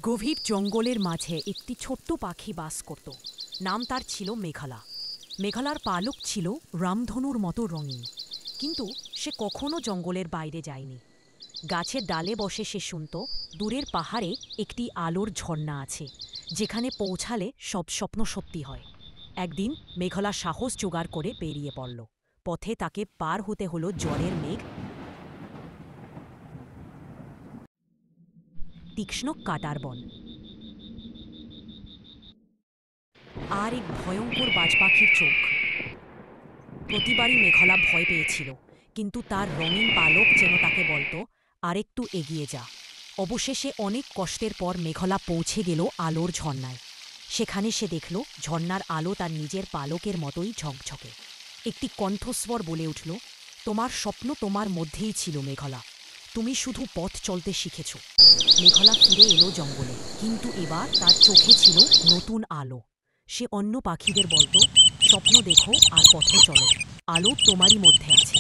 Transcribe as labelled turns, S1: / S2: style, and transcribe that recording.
S1: গভীর জঙ্গলের মাঝে একটি ছোট্ট পাখি বাস করত। নাম তার ছিল মেঘালা। মেঘালার পালক ছিল রামধনুর মতো রঙিন, কিন্তু সে কখনো জঙ্গলের বাইরে যায়নি। গাছের ডালে বসে সে শুনত দূরের পাহাড়ে একটি আলোর ঝর্ণা আছে, যেখানে পৌঁছালে সব স্বপ্ন সত্যি হয়। একদিন মেঘালা সাহস জোগাড় করে বেরিয়ে পড়ল। পথে তাকে পার হতে হলো জলের মেঘ, তীক্ষ্ণ কাটার বন, আর এক ভয়ঙ্কর বাজপাখির চোখ। প্রতিবারই মেঘলা ভয় পেয়েছিল, কিন্তু তার রঙিন পালক যেন তাকে বলতো, আরেকটু এগিয়ে যা। অবশেষে অনেক কষ্টের পর মেঘলা পৌঁছে গেল আলোর ঝর্ণায়। সেখানে সে দেখল ঝর্ণার আলো তার নিজের পালকের মতোই ঝকঝকে। একটি কণ্ঠস্বর বলে উঠল, তোমার স্বপ্ন তোমার মধ্যেই ছিল মেঘলা, তুমি শুধু পথ চলতে শিখেছ। মেঘলা ফিরে এলো জঙ্গলে, কিন্তু এবার তার চোখে ছিল নতুন আলো। সে অন্য পাখিদের বলতো, স্বপ্ন দেখো আর পথে চলো, আলো তোমারই মধ্যে আছে।